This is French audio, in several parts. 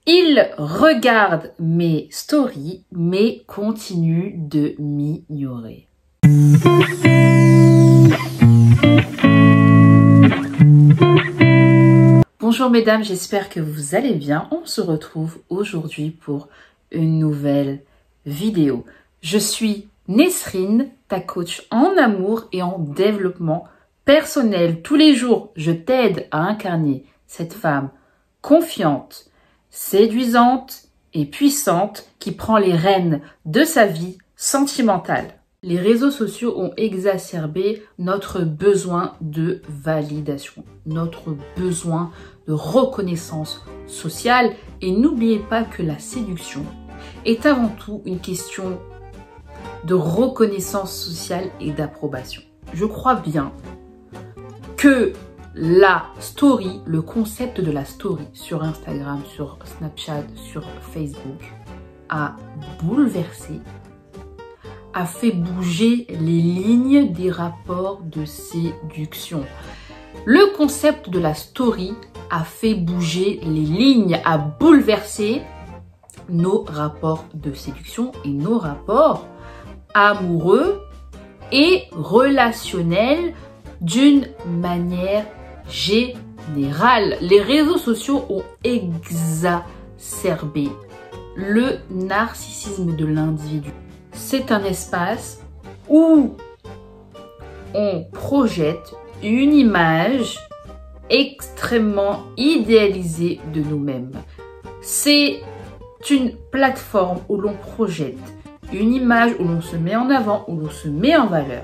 Il regarde mes stories, mais continue de m'ignorer. Bonjour mesdames, j'espère que vous allez bien. On se retrouve aujourd'hui pour une nouvelle vidéo. Je suis Nesrine, ta coach en amour et en développement personnel. Tous les jours, je t'aide à incarner cette femme confiante, séduisante et puissante qui prend les rênes de sa vie sentimentale. Les réseaux sociaux ont exacerbé notre besoin de validation, notre besoin de reconnaissance sociale. Et n'oubliez pas que la séduction est avant tout une question de reconnaissance sociale et d'approbation. Je crois bien que la story, le concept de la story sur Instagram, sur Snapchat, sur Facebook a bouleversé, a fait bouger les lignes des rapports de séduction. Le concept de la story a fait bouger les lignes, a bouleversé nos rapports de séduction et nos rapports amoureux et relationnels d'une manière générale. Les réseaux sociaux ont exacerbé le narcissisme de l'individu. C'est un espace où on projette une image extrêmement idéalisée de nous-mêmes. C'est une plateforme où l'on projette une image, où l'on se met en avant, où l'on se met en valeur.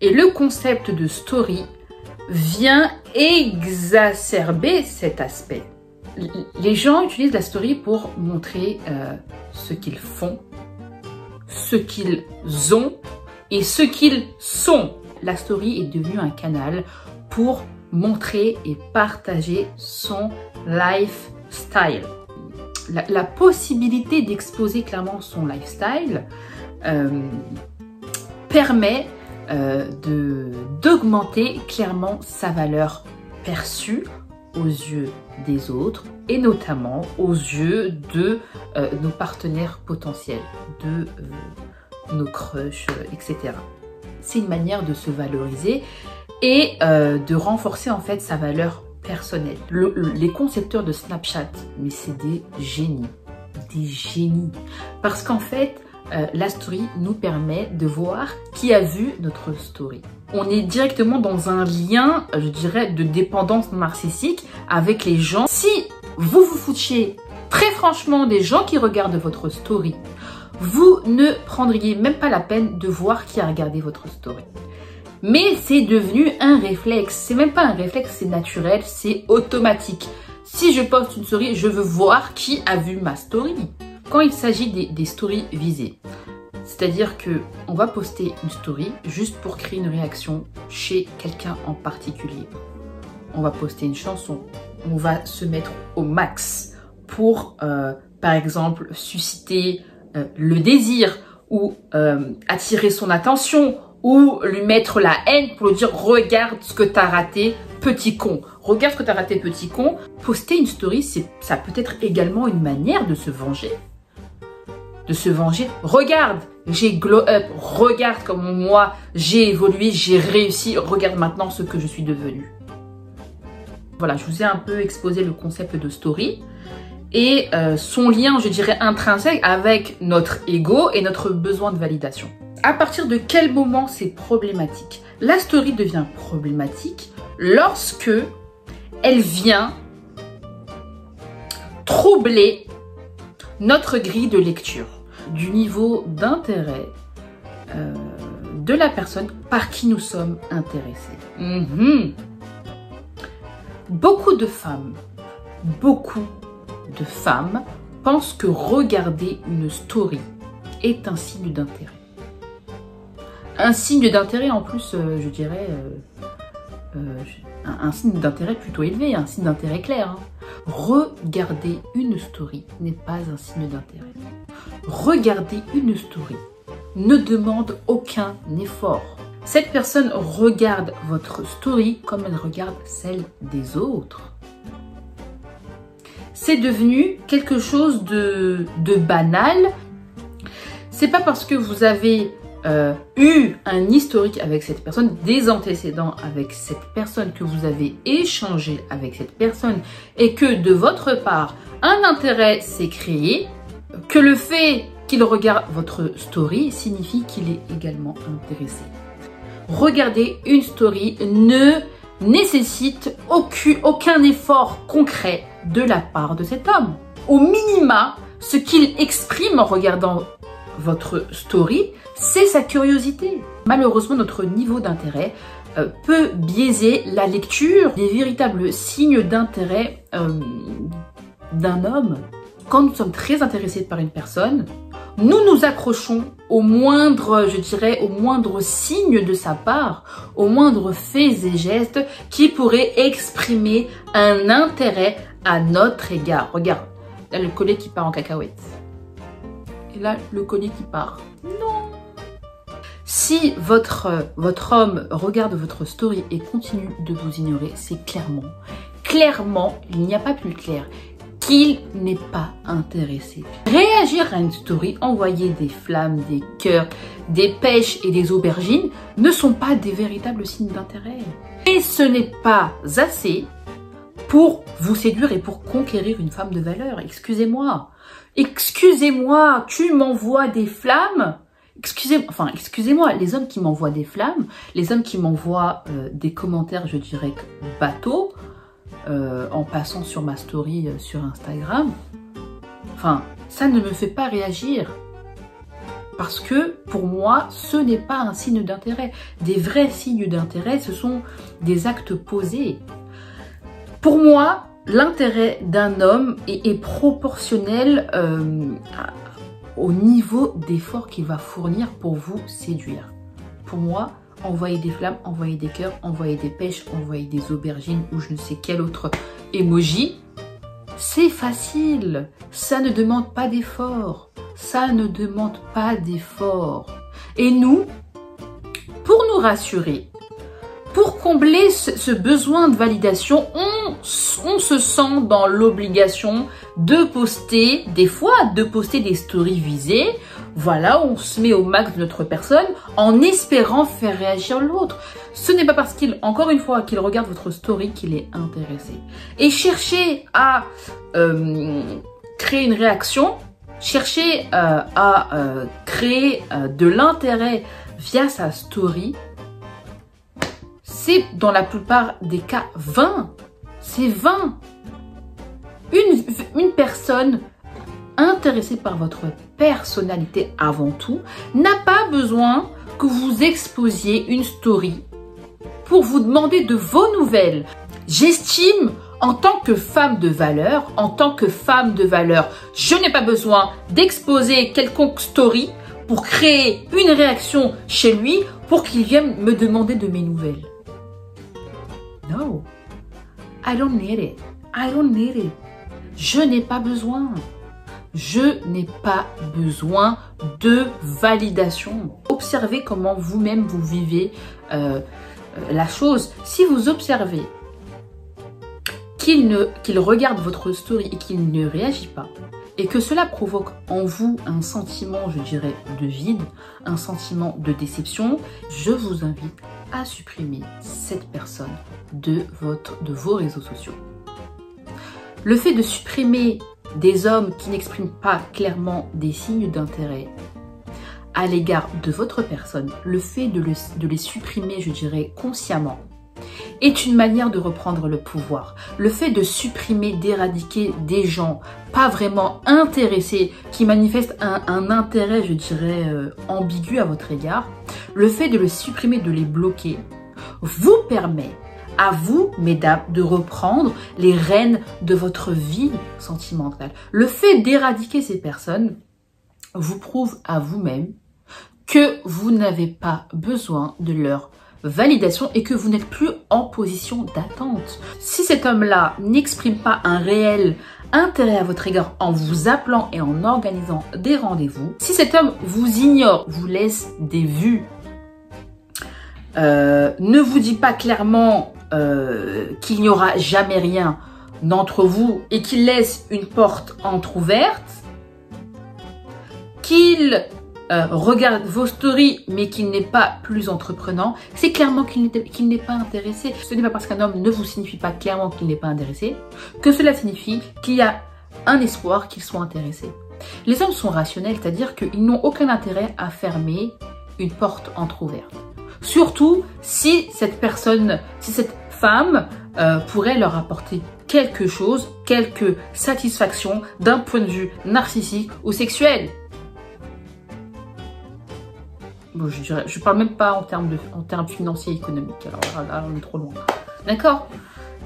Et le concept de story vient exacerber cet aspect. Les gens utilisent la story pour montrer ce qu'ils font, ce qu'ils ont et ce qu'ils sont. La story est devenue un canal pour montrer et partager son lifestyle. La possibilité d'exposer clairement son lifestyle permet d'augmenter clairement sa valeur perçue aux yeux des autres et notamment aux yeux de nos partenaires potentiels, de nos crushs, etc. C'est une manière de se valoriser et de renforcer en fait sa valeur personnelle. Les concepteurs de Snapchat, mais c'est des génies, parce qu'en fait la story nous permet de voir qui a vu notre story. On est directement dans un lien, je dirais, de dépendance narcissique avec les gens. Si vous vous foutiez très franchement des gens qui regardent votre story, vous ne prendriez même pas la peine de voir qui a regardé votre story. Mais c'est devenu un réflexe. C'est même pas un réflexe, c'est naturel, c'est automatique. Si je poste une story, je veux voir qui a vu ma story. Quand il s'agit des stories visées, c'est-à-dire que on va poster une story juste pour créer une réaction chez quelqu'un en particulier. On va poster une chanson, on va se mettre au max pour, par exemple, susciter le désir ou attirer son attention ou lui mettre la haine pour lui dire « Regarde ce que t'as raté, petit con ». Regarde ce que t'as raté, petit con. Poster une story, ça peut être également une manière de se venger. Regarde, j'ai glow up, regarde comment moi j'ai évolué, j'ai réussi, regarde maintenant ce que je suis devenue. Voilà, je vous ai un peu exposé le concept de story et son lien, je dirais, intrinsèque avec notre ego et notre besoin de validation. À partir de quel moment c'est problématique? La story devient problématique lorsque elle vient troubler notre grille de lecture du niveau d'intérêt de la personne par qui nous sommes intéressés. Beaucoup de femmes pensent que regarder une story est un signe d'intérêt. Un signe d'intérêt en plus, je dirais, un signe d'intérêt plutôt élevé, un signe d'intérêt clair. Hein. Regarder une story n'est pas un signe d'intérêt. Regarder une story ne demande aucun effort. Cette personne regarde votre story comme elle regarde celle des autres. c'est devenu quelque chose de banal. C'est pas parce que vous avez eu un historique avec cette personne, des antécédents avec cette personne, que vous avez échangé avec cette personne et que de votre part, un intérêt s'est créé, que le fait qu'il regarde votre story signifie qu'il est également intéressé. Regarder une story ne nécessite aucun effort concret de la part de cet homme. Au minima, ce qu'il exprime en regardant votre story, c'est sa curiosité. Malheureusement, notre niveau d'intérêt peut biaiser la lecture des véritables signes d'intérêt d'un homme. Quand nous sommes très intéressés par une personne, nous nous accrochons au moindre, je dirais, au moindre signe de sa part, aux moindres faits et gestes qui pourraient exprimer un intérêt à notre égard. Regarde, là le collier qui part en cacahuète. Et là, le collier qui part. Non. Si votre homme regarde votre story et continue de vous ignorer, c'est clairement, il n'y a pas plus clair, qu'il n'est pas intéressé. Réagir à une story, envoyer des flammes, des cœurs, des pêches et des aubergines ne sont pas des véritables signes d'intérêt. Et ce n'est pas assez pour vous séduire et pour conquérir une femme de valeur. Excusez-moi, tu m'envoies des flammes. Excusez-moi, les hommes qui m'envoient des flammes, les hommes qui m'envoient des commentaires, je dirais, bateaux, en passant sur ma story sur Instagram, enfin, ça ne me fait pas réagir. Parce que, pour moi, ce n'est pas un signe d'intérêt. Des vrais signes d'intérêt, ce sont des actes posés. Pour moi, l'intérêt d'un homme est proportionnel au niveau d'effort qu'il va fournir pour vous séduire. Pour moi, envoyer des flammes, envoyer des cœurs, envoyer des pêches, envoyer des aubergines ou je ne sais quel autre emoji, c'est facile. Ça ne demande pas d'effort. Ça ne demande pas d'effort. Et nous, pour nous rassurer, pour combler ce besoin de validation, on se sent dans l'obligation de poster, des fois, de poster des stories visées. Voilà, on se met au max de notre personne en espérant faire réagir l'autre. Ce n'est pas parce encore une fois, qu'il regarde votre story qu'il est intéressé. Et chercher à créer une réaction, chercher à créer de l'intérêt via sa story, c'est dans la plupart des cas vain. C'est vain. Une personne intéressée par votre personnalité avant tout n'a pas besoin que vous exposiez une story pour vous demander de vos nouvelles. J'estime, en tant que femme de valeur, je n'ai pas besoin d'exposer quelconque story pour créer une réaction chez lui pour qu'il vienne me demander de mes nouvelles. No, I don't need it. Je n'ai pas besoin. Je n'ai pas besoin de validation. Observez comment vous-même vous vivez la chose. Si vous observez qu'il regarde votre story et qu'il ne réagit pas, et que cela provoque en vous un sentiment, je dirais, de vide, un sentiment de déception, je vous invite à supprimer cette personne de vos réseaux sociaux. Le fait de supprimer des hommes qui n'expriment pas clairement des signes d'intérêt à l'égard de votre personne, le fait de les supprimer, je dirais, consciemment, est une manière de reprendre le pouvoir. Le fait de supprimer, d'éradiquer des gens pas vraiment intéressés, qui manifestent un intérêt, je dirais, ambigu à votre égard, le fait de les supprimer, de les bloquer, vous permet à vous, mesdames, de reprendre les rênes de votre vie sentimentale. Le fait d'éradiquer ces personnes vous prouve à vous-même que vous n'avez pas besoin de leur validation et que vous n'êtes plus en position d'attente. Si cet homme-là n'exprime pas un réel intérêt à votre égard en vous appelant et en organisant des rendez-vous, si cet homme vous ignore, vous laisse des vues, ne vous dit pas clairement qu'il n'y aura jamais rien d'entre vous et qu'il laisse une porte entrouverte, qu'il regarde vos stories mais qu'il n'est pas plus entreprenant, c'est clairement qu'il n'est pas intéressé. Ce n'est pas parce qu'un homme ne vous signifie pas clairement qu'il n'est pas intéressé que cela signifie qu'il y a un espoir qu'il soit intéressé. Les hommes sont rationnels, c'est-à-dire qu'ils n'ont aucun intérêt à fermer une porte entrouverte. Surtout si cette personne, si cette femme pourrait leur apporter quelque chose, quelque satisfaction d'un point de vue narcissique ou sexuel. Bon, je parle même pas en termes financiers et économiques, alors là on est trop loin. D'accord?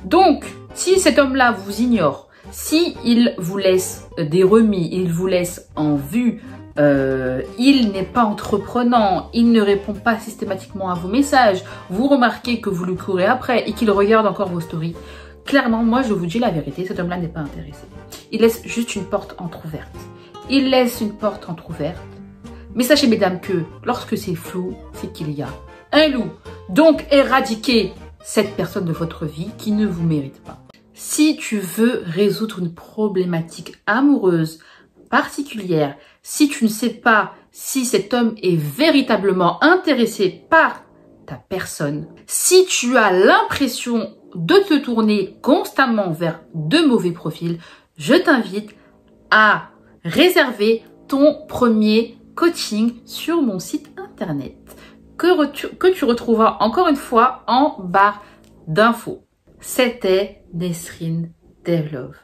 Donc, si cet homme-là vous ignore, si il vous laisse des remis, il vous laisse en vue, il n'est pas entreprenant, il ne répond pas systématiquement à vos messages, vous remarquez que vous lui courez après et qu'il regarde encore vos stories, clairement, moi je vous dis la vérité, cet homme-là n'est pas intéressé. Il laisse juste une porte entrouverte. Il laisse une porte entrouverte. Mais sachez, mesdames, que lorsque c'est flou, c'est qu'il y a un loup. Donc, éradiquez cette personne de votre vie qui ne vous mérite pas. Si tu veux résoudre une problématique amoureuse particulière, si tu ne sais pas si cet homme est véritablement intéressé par ta personne, si tu as l'impression de te tourner constamment vers de mauvais profils, je t'invite à réserver ton premier coaching sur mon site internet que tu retrouveras encore une fois en barre d'infos. C'était Nesrine Devlove.